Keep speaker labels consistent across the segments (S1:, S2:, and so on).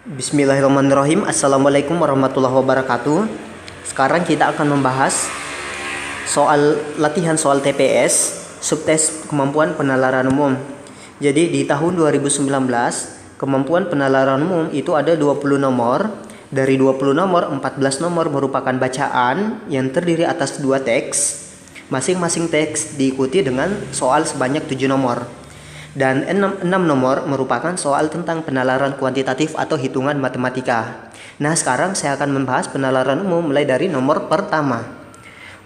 S1: Bismillahirrahmanirrahim. Assalamualaikum warahmatullahi wabarakatuh. Sekarang kita akan membahas latihan soal TPS, subtes kemampuan penalaran umum. Jadi di tahun 2019, kemampuan penalaran umum itu ada 20 nomor. Dari 20 nomor, 14 nomor merupakan bacaan yang terdiri atas 2 teks. Masing-masing teks diikuti dengan soal sebanyak 7 nomor. Dan 6 nomor merupakan soal tentang penalaran kuantitatif atau hitungan matematika. Nah, sekarang saya akan membahas penalaran umum mulai dari nomor pertama.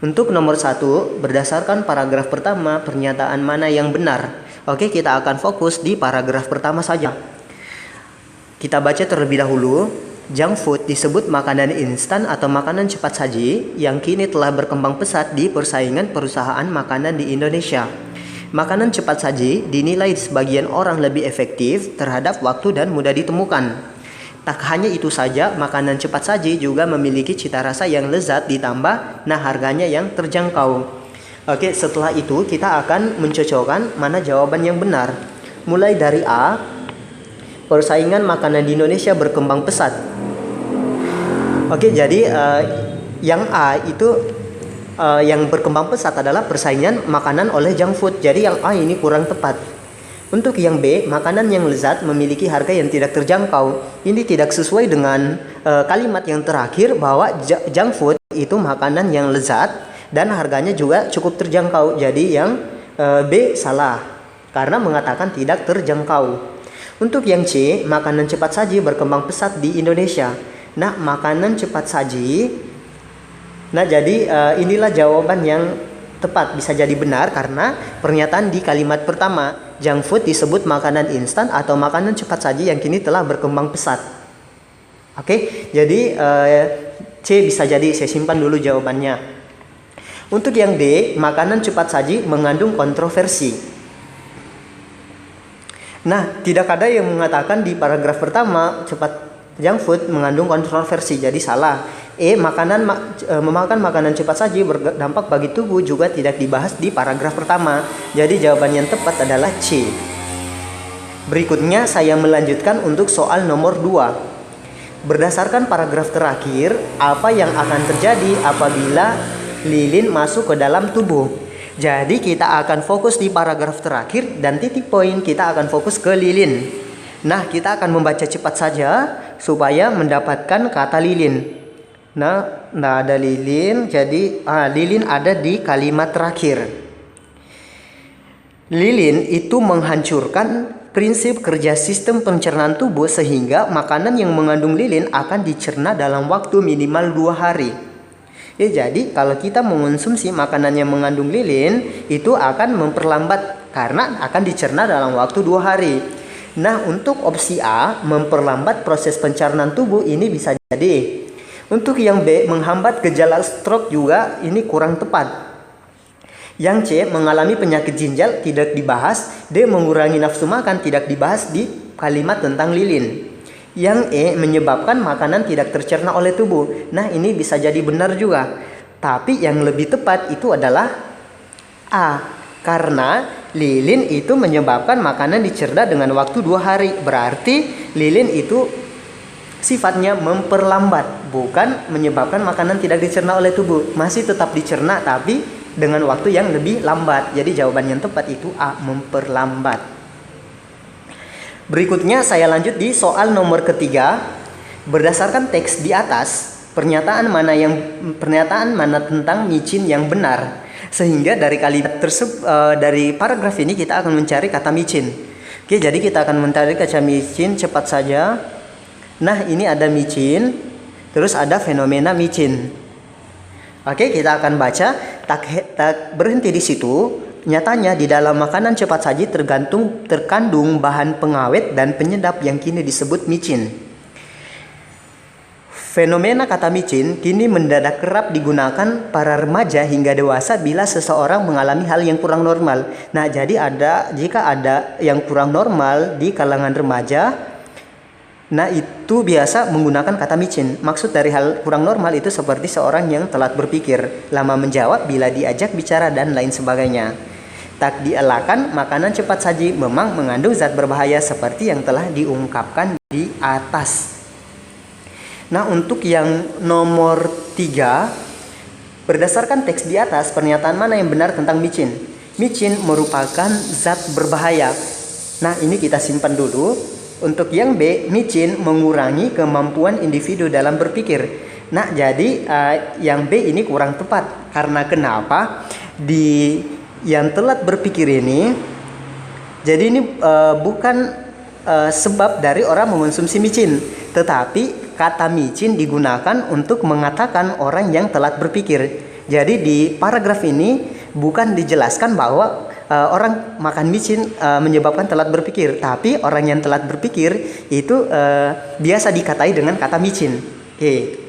S1: Untuk nomor 1, berdasarkan paragraf pertama, pernyataan mana yang benar? Oke, kita akan fokus di paragraf pertama saja. Kita baca terlebih dahulu. Junk food disebut makanan instan atau makanan cepat saji yang kini telah berkembang pesat di persaingan perusahaan makanan di Indonesia. Makanan cepat saji dinilai sebagian orang lebih efektif terhadap waktu dan mudah ditemukan. Tak hanya itu saja, makanan cepat saji juga memiliki cita rasa yang lezat ditambah harganya yang terjangkau. Oke, setelah itu kita akan mencocokkan mana jawaban yang benar. Mulai dari A, persaingan makanan di Indonesia berkembang pesat. Oke, jadi yang A itu yang berkembang pesat adalah persaingan makanan oleh junk food. Jadi yang A ini kurang tepat. Untuk yang B, makanan yang lezat memiliki harga yang tidak terjangkau. Ini tidak sesuai dengan kalimat yang terakhir bahwa junk food itu makanan yang lezat dan harganya juga cukup terjangkau. Jadi yang B salah karena mengatakan tidak terjangkau. Untuk yang C, makanan cepat saji berkembang pesat di Indonesia. Nah, makanan cepat saji. Nah, jadi inilah jawaban yang tepat, bisa jadi benar karena pernyataan di kalimat pertama, junk food disebut makanan instan atau makanan cepat saji yang kini telah berkembang pesat. Oke, jadi C bisa jadi, saya simpan dulu jawabannya. Untuk yang D, makanan cepat saji mengandung kontroversi. Nah, tidak ada yang mengatakan di paragraf pertama junk food mengandung kontroversi, jadi salah. Memakan makanan cepat saji berdampak bagi tubuh juga tidak dibahas di paragraf pertama. Jadi jawaban yang tepat adalah C. Berikutnya saya melanjutkan untuk soal nomor 2. Berdasarkan paragraf terakhir, apa yang akan terjadi apabila lilin masuk ke dalam tubuh? Jadi kita akan fokus di paragraf terakhir dan titik poin kita akan fokus ke lilin. Nah, kita akan membaca cepat saja supaya mendapatkan kata lilin. Nah, ada lilin, jadi lilin ada di kalimat terakhir. Lilin itu menghancurkan prinsip kerja sistem pencernaan tubuh sehingga makanan yang mengandung lilin akan dicerna dalam waktu minimal 2 hari. Jadi kalau kita mengonsumsi makanan yang mengandung lilin itu akan memperlambat karena akan dicerna dalam waktu 2 hari. Nah, untuk opsi A, memperlambat proses pencernaan tubuh, ini bisa jadi. Untuk yang B, menghambat gejala stroke juga, ini kurang tepat. Yang C, mengalami penyakit ginjal, tidak dibahas. D, mengurangi nafsu makan, tidak dibahas di kalimat tentang lilin. Yang E, menyebabkan makanan tidak tercerna oleh tubuh. Nah, ini bisa jadi benar juga. Tapi yang lebih tepat itu adalah A, karena lilin itu menyebabkan makanan dicerna dengan waktu 2 hari. Berarti lilin itu sifatnya memperlambat, bukan menyebabkan makanan tidak dicerna oleh tubuh. Masih tetap dicerna tapi dengan waktu yang lebih lambat. Jadi jawaban yang tepat itu A, memperlambat. Berikutnya saya lanjut di soal nomor ketiga. Berdasarkan teks di atas, pernyataan mana tentang micin yang benar? Sehingga dari kalimat dari paragraf ini kita akan mencari kata micin. Oke, jadi kita akan mencari kata micin cepat saja. Nah, ini ada micin, terus ada fenomena micin. Oke, kita akan baca. Tak berhenti di situ. Nyatanya di dalam makanan cepat saji terkandung bahan pengawet dan penyedap yang kini disebut micin. Fenomena kata micin kini mendadak kerap digunakan para remaja hingga dewasa bila seseorang mengalami hal yang kurang normal. Nah, jadi jika ada yang kurang normal di kalangan remaja, nah itu biasa menggunakan kata micin. Maksud dari hal kurang normal itu seperti seorang yang telat berpikir, lama menjawab bila diajak bicara dan lain sebagainya. Tak dielakkan, makanan cepat saji memang mengandung zat berbahaya seperti yang telah diungkapkan di atas. Nah, untuk yang nomor 3, berdasarkan teks di atas, pernyataan mana yang benar tentang micin? Micin merupakan zat berbahaya. Nah, ini kita simpan dulu. Untuk yang B, micin mengurangi kemampuan individu dalam berpikir. Nah, jadi yang B ini kurang tepat. Karena kenapa? Di yang telat berpikir ini, jadi ini bukan sebab dari orang mengonsumsi micin, tetapi kata micin digunakan untuk mengatakan orang yang telat berpikir. Jadi di paragraf ini bukan dijelaskan bahwa orang makan micin menyebabkan telat berpikir, tapi orang yang telat berpikir itu biasa dikatai dengan kata micin. Oke.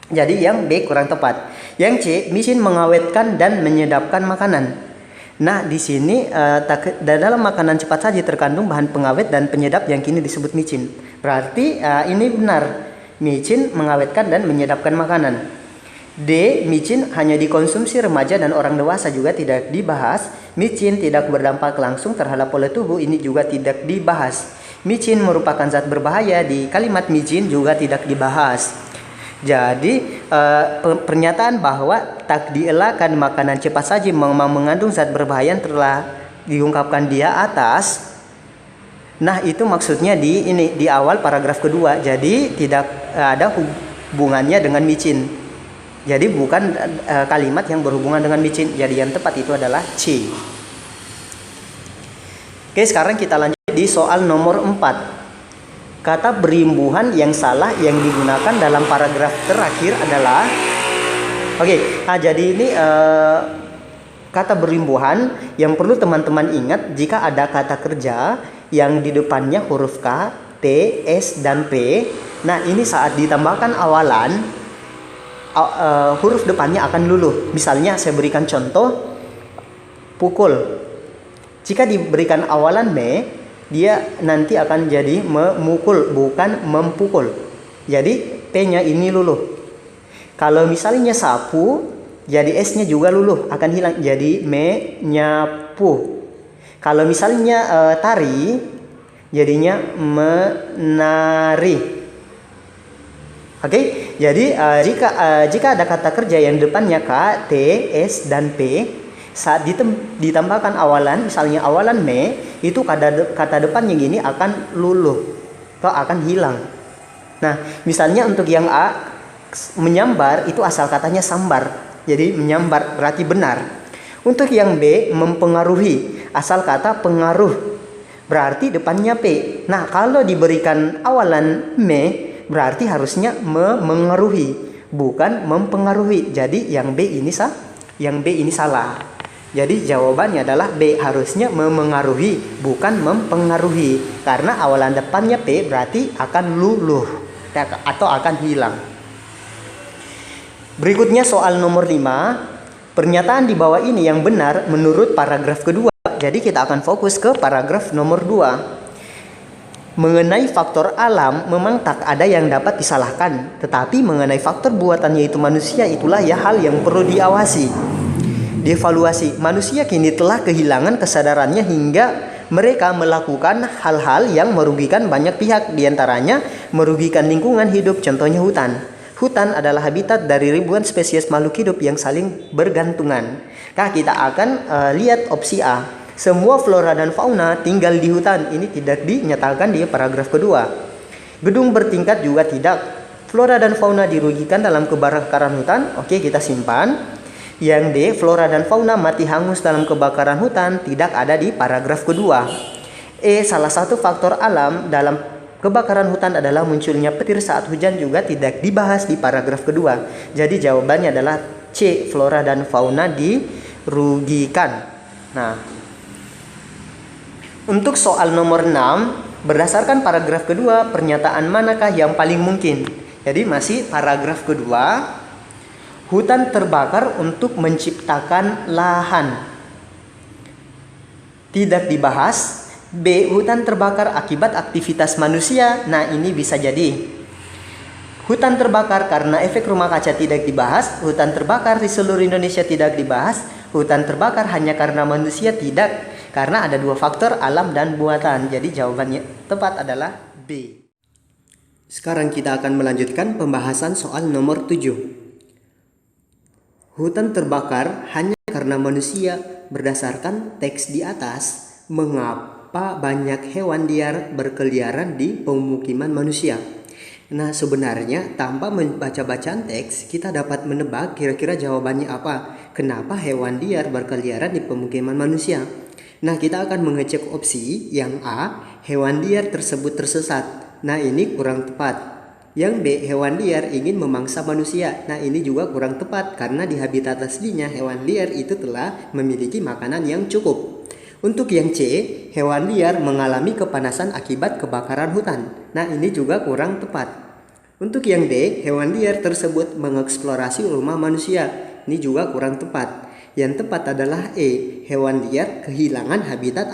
S1: Jadi yang B kurang tepat. Yang C, micin mengawetkan dan menyedapkan makanan. Nah, di sini dalam makanan cepat saji terkandung bahan pengawet dan penyedap yang kini disebut micin. Berarti ini benar. Micin mengawetkan dan menyedapkan makanan. D, micin hanya dikonsumsi remaja dan orang dewasa juga tidak dibahas. Micin tidak berdampak langsung terhadap pola tubuh, ini juga tidak dibahas. Micin merupakan zat berbahaya, di kalimat micin juga tidak dibahas. Jadi pernyataan bahwa tak dielakkan makanan cepat saji memang mengandung zat berbahaya yang telah diungkapkan di atas. Nah, itu maksudnya di awal paragraf kedua. Jadi tidak ada hubungannya dengan micin. Jadi bukan kalimat yang berhubungan dengan micin. Jadi yang tepat itu adalah C. Oke, sekarang kita lanjut di soal nomor 4. Kata berimbuhan yang salah yang digunakan dalam paragraf terakhir adalah jadi ini kata berimbuhan yang perlu teman-teman ingat jika ada kata kerja yang di depannya huruf K, T, S, dan P. Nah, ini saat ditambahkan awalan huruf depannya akan luluh. Misalnya saya berikan contoh pukul. Jika diberikan awalan me, dia nanti akan jadi memukul, bukan mempukul. Jadi P-nya ini luluh. Kalau misalnya sapu, jadi S-nya juga luluh, akan hilang. Jadi menyapu. Kalau misalnya tari, jadinya menari. Oke, jadi jika ada kata kerja yang depannya K, T, S, dan P, saat ditambahkan awalan, misalnya awalan me, itu kata depannya gini akan luluh atau akan hilang. Nah, misalnya untuk yang A, menyambar, itu asal katanya sambar. Jadi menyambar berarti benar. Untuk yang B, mempengaruhi, asal kata pengaruh, berarti depannya P. Nah, kalau diberikan awalan me, berarti harusnya mengaruhi, bukan mempengaruhi. Jadi yang B ini salah. Jadi jawabannya adalah B, harusnya memengaruhi, bukan mempengaruhi. Karena awalan depannya P berarti akan luluh atau akan hilang. Berikutnya soal nomor 5. Pernyataan di bawah ini yang benar menurut paragraf kedua. Jadi kita akan fokus ke paragraf nomor 2. Mengenai faktor alam memang tak ada yang dapat disalahkan. Tetapi mengenai faktor buatan yaitu manusia, itulah ya hal yang perlu diawasi. Dievaluasi. Manusia kini telah kehilangan kesadarannya hingga mereka melakukan hal-hal yang merugikan banyak pihak, diantaranya merugikan lingkungan hidup, contohnya hutan. Hutan adalah habitat dari ribuan spesies makhluk hidup yang saling bergantungan. Nah, kita akan lihat opsi A. Semua flora dan fauna tinggal di hutan. Ini tidak dinyatakan di paragraf kedua. Gedung bertingkat juga tidak. Flora dan fauna dirugikan dalam kebakaran hutan. Oke, kita simpan. Yang D, flora dan fauna mati hangus dalam kebakaran hutan, tidak ada di paragraf kedua. E, salah satu faktor alam dalam kebakaran hutan adalah munculnya petir saat hujan, juga tidak dibahas di paragraf kedua. Jadi jawabannya adalah C, flora dan fauna dirugikan. Nah, untuk soal nomor 6, berdasarkan paragraf kedua, pernyataan manakah yang paling mungkin? Jadi masih paragraf kedua. Hutan terbakar untuk menciptakan lahan. Tidak dibahas. B, hutan terbakar akibat aktivitas manusia. Nah, ini bisa jadi. Hutan terbakar karena efek rumah kaca, tidak dibahas. Hutan terbakar di seluruh Indonesia, tidak dibahas. Hutan terbakar hanya karena manusia, tidak. Karena ada dua faktor, alam dan buatan. Jadi jawabannya tepat adalah B. Sekarang kita akan melanjutkan pembahasan soal nomor 7. Hutan terbakar hanya karena manusia. Berdasarkan teks di atas, mengapa banyak hewan liar berkeliaran di pemukiman manusia? Nah, sebenarnya tanpa membaca bacaan teks, kita dapat menebak kira-kira jawabannya apa. Kenapa hewan liar berkeliaran di pemukiman manusia? Nah, kita akan mengecek opsi yang A, hewan liar tersebut tersesat. Nah, ini kurang tepat. Yang B, hewan liar ingin memangsa manusia. Nah, ini juga kurang tepat karena di habitat aslinya hewan liar itu telah memiliki makanan yang cukup. Untuk yang C, hewan liar mengalami kepanasan akibat kebakaran hutan. Nah, ini juga kurang tepat. Untuk yang D, hewan liar tersebut mengeksplorasi rumah manusia. Ini juga kurang tepat. Yang tepat adalah E, hewan liar kehilangan habitat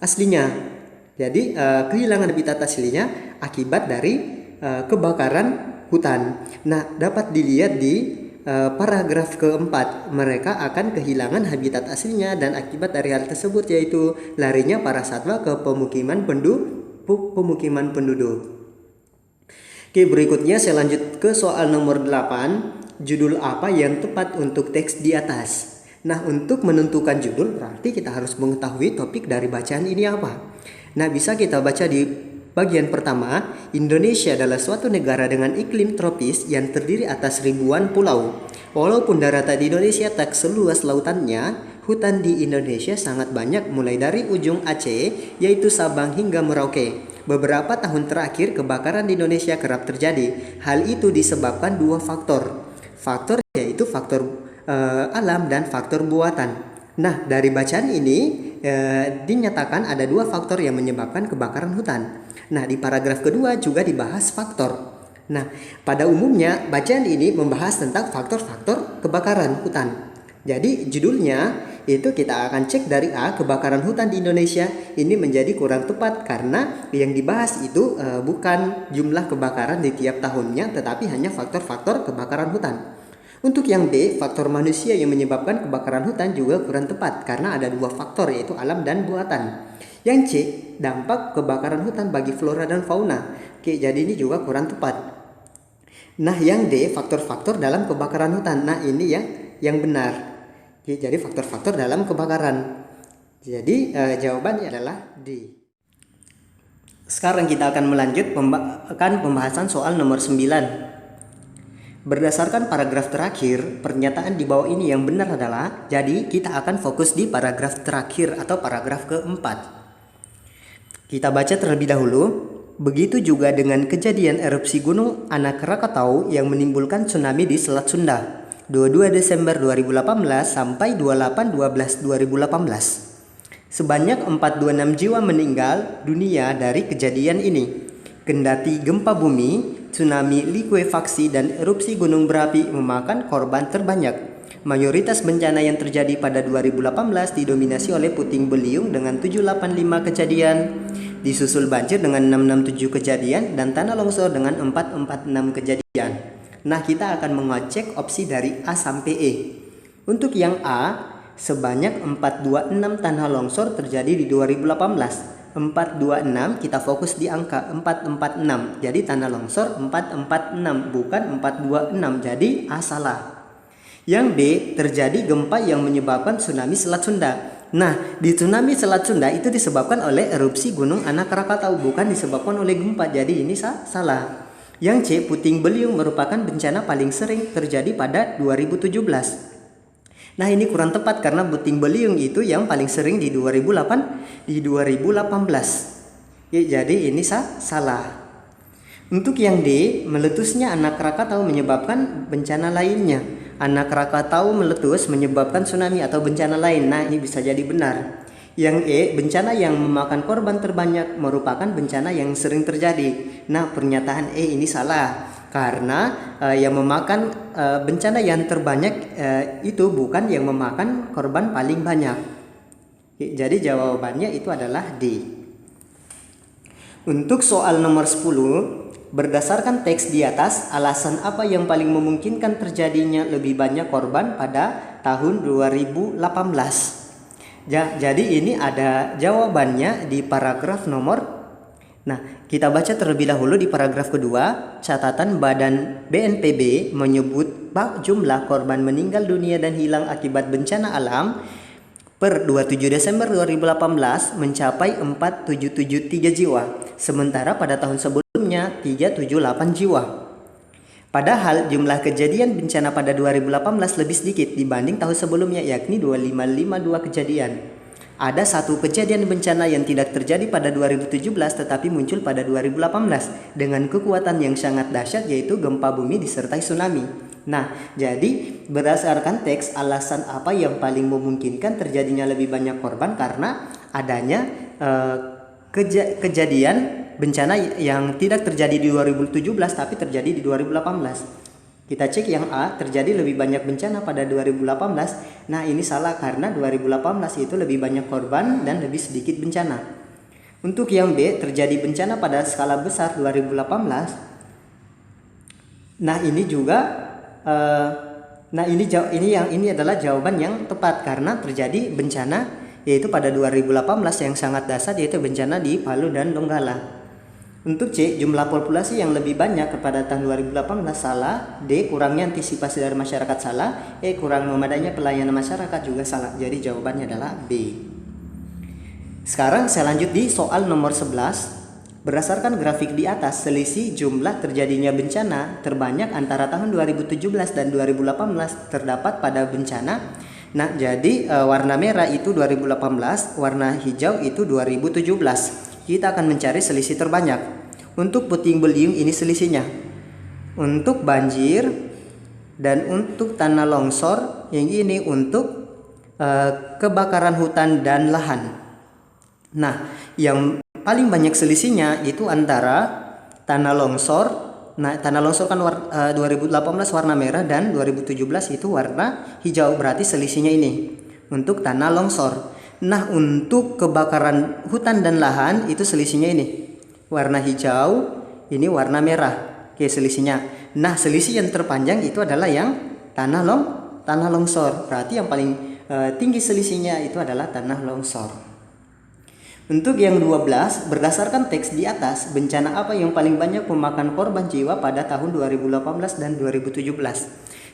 S1: aslinya. Jadi kehilangan habitat aslinya akibat dari kebakaran hutan. Nah, dapat dilihat di paragraf keempat, mereka akan kehilangan habitat aslinya dan akibat dari hal tersebut yaitu larinya para satwa ke pemukiman penduduk. Oke, berikutnya saya lanjut ke soal nomor 8. Judul apa yang tepat untuk teks di atas? Nah, untuk menentukan judul berarti kita harus mengetahui topik dari bacaan ini apa. Nah, bisa kita baca di bagian pertama, Indonesia adalah suatu negara dengan iklim tropis yang terdiri atas ribuan pulau. Walaupun daratan di Indonesia tak seluas lautannya, hutan di Indonesia sangat banyak mulai dari ujung Aceh, yaitu Sabang hingga Merauke. Beberapa tahun terakhir kebakaran di Indonesia kerap terjadi. Hal itu disebabkan dua faktor. Faktor yaitu faktor alam dan faktor buatan. Nah, dari bacaan ini dinyatakan ada dua faktor yang menyebabkan kebakaran hutan. Nah, di paragraf kedua juga dibahas faktor. Nah, pada umumnya bacaan ini membahas tentang faktor-faktor kebakaran hutan. Jadi judulnya itu kita akan cek dari A, kebakaran hutan di Indonesia. Ini menjadi kurang tepat karena yang dibahas itu bukan jumlah kebakaran di tiap tahunnya, tetapi hanya faktor-faktor kebakaran hutan. Untuk yang B, faktor manusia yang menyebabkan kebakaran hutan juga kurang tepat karena ada dua faktor yaitu alam dan buatan. Yang C, dampak kebakaran hutan bagi flora dan fauna. Oke, jadi ini juga kurang tepat. Nah, yang D, faktor-faktor dalam kebakaran hutan. Nah, ini yang benar. Oke, jadi faktor-faktor dalam kebakaran. Jadi jawabannya adalah D. Sekarang kita akan melanjutkan pembahasan soal nomor 9. Berdasarkan paragraf terakhir, pernyataan di bawah ini yang benar adalah, jadi kita akan fokus di paragraf terakhir atau paragraf keempat. Kita baca terlebih dahulu. Begitu juga dengan kejadian erupsi Gunung Anak Rakatau yang menimbulkan tsunami di Selat Sunda 22 Desember 2018 sampai 28/12/2018. Sebanyak 426 jiwa meninggal dunia dari kejadian ini. Kendati gempa bumi, tsunami, likuifaksi, dan erupsi gunung berapi memakan korban terbanyak. Mayoritas bencana yang terjadi pada 2018 didominasi oleh puting beliung dengan 785 kejadian, disusul banjir dengan 667 kejadian, dan tanah longsor dengan 446 kejadian. Nah, kita akan mengecek opsi dari A sampai E. Untuk yang A, sebanyak 426 tanah longsor terjadi di 2018. 426 kita fokus di angka 446. Jadi tanah longsor 446 bukan 426. Jadi A salah. Yang B, terjadi gempa yang menyebabkan tsunami Selat Sunda. Nah, di tsunami Selat Sunda itu disebabkan oleh erupsi Gunung Anak Rakatau, bukan disebabkan oleh gempa. Jadi ini salah. Yang C, puting beliung merupakan bencana paling sering terjadi pada 2017. Nah, ini kurang tepat karena puting beliung itu yang paling sering di 2018. Ya, jadi ini salah. Untuk yang D, meletusnya Anak Rakatau menyebabkan bencana lainnya. Anak Rakatau meletus menyebabkan tsunami atau bencana lain. Nah, ini bisa jadi benar. Yang E, bencana yang memakan korban terbanyak merupakan bencana yang sering terjadi. Nah, pernyataan E ini salah. Karena yang memakan bencana yang terbanyak itu bukan yang memakan korban paling banyak. Jadi jawabannya itu adalah D. Untuk soal nomor 10, berdasarkan teks di atas, alasan apa yang paling memungkinkan terjadinya lebih banyak korban pada tahun 2018? Jadi ini ada jawabannya di paragraf nomor Nah, kita baca terlebih dahulu di paragraf kedua. Catatan Badan BNPB menyebut jumlah korban meninggal dunia dan hilang akibat bencana alam per 27 Desember 2018 mencapai 4773 jiwa. Sementara pada tahun sebelumnya 378 jiwa. Padahal jumlah kejadian bencana pada 2018 lebih sedikit dibanding tahun sebelumnya, yakni 2552 kejadian. Ada satu kejadian bencana yang tidak terjadi pada 2017 tetapi muncul pada 2018 dengan kekuatan yang sangat dahsyat, yaitu gempa bumi disertai tsunami. Nah, jadi berdasarkan teks, alasan apa yang paling memungkinkan terjadinya lebih banyak korban karena adanya kejadian bencana yang tidak terjadi di 2017 tapi terjadi di 2018. Kita cek yang A, terjadi lebih banyak bencana pada 2018. Nah, ini salah karena 2018 itu lebih banyak korban dan lebih sedikit bencana. Untuk yang B, terjadi bencana pada skala besar 2018. Nah, ini juga ini adalah jawaban yang tepat karena terjadi bencana yaitu pada 2018 yang sangat dahsyat, yaitu bencana di Palu dan Donggala. Untuk C, jumlah populasi yang lebih banyak kepada tahun 2018 salah. D, kurangnya antisipasi dari masyarakat salah. E, kurang memadainya pelayanan masyarakat juga salah. Jadi jawabannya adalah B. Sekarang saya lanjut di soal nomor 11. Berdasarkan grafik di atas, selisih jumlah terjadinya bencana terbanyak antara tahun 2017 dan 2018 terdapat pada bencana. Nah, jadi warna merah itu 2018, warna hijau itu 2017. Kita akan mencari selisih terbanyak. Untuk puting beliung ini selisihnya. Untuk banjir dan untuk tanah longsor, yang ini untuk kebakaran hutan dan lahan. Nah, yang paling banyak selisihnya itu antara tanah longsor. Nah, tanah longsor kan 2018 warna merah dan 2017 itu warna hijau, berarti selisihnya ini untuk tanah longsor. Nah, untuk kebakaran hutan dan lahan itu selisihnya ini warna hijau, ini warna merah. Oke, selisihnya. Nah, selisih yang terpanjang itu adalah yang tanah longsor. Berarti yang paling tinggi selisihnya itu adalah tanah longsor. Untuk yang 12, berdasarkan teks di atas, bencana apa yang paling banyak memakan korban jiwa pada tahun 2018 dan 2017?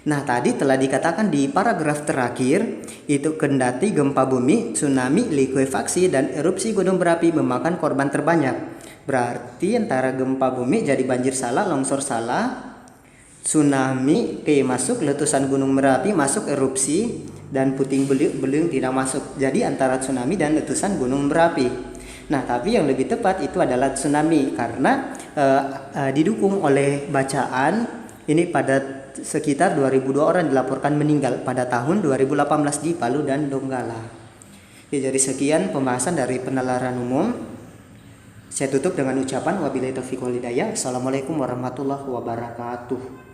S1: Nah, tadi telah dikatakan di paragraf terakhir, itu kendati gempa bumi, tsunami, likuifaksi, dan erupsi gunung berapi memakan korban terbanyak. Berarti antara gempa bumi jadi banjir salah, longsor salah, tsunami masuk, letusan gunung berapi masuk, erupsi, dan puting beliung tidak masuk. Jadi antara tsunami dan letusan gunung berapi. Nah, tapi yang lebih tepat itu adalah tsunami karena didukung oleh bacaan ini pada sekitar 2002 orang dilaporkan meninggal pada tahun 2018 di Palu dan Donggala. Jadi sekian pembahasan dari penalaran umum. Saya tutup dengan ucapan wabillahi taufiq wal hidayah. Assalamualaikum warahmatullahi wabarakatuh.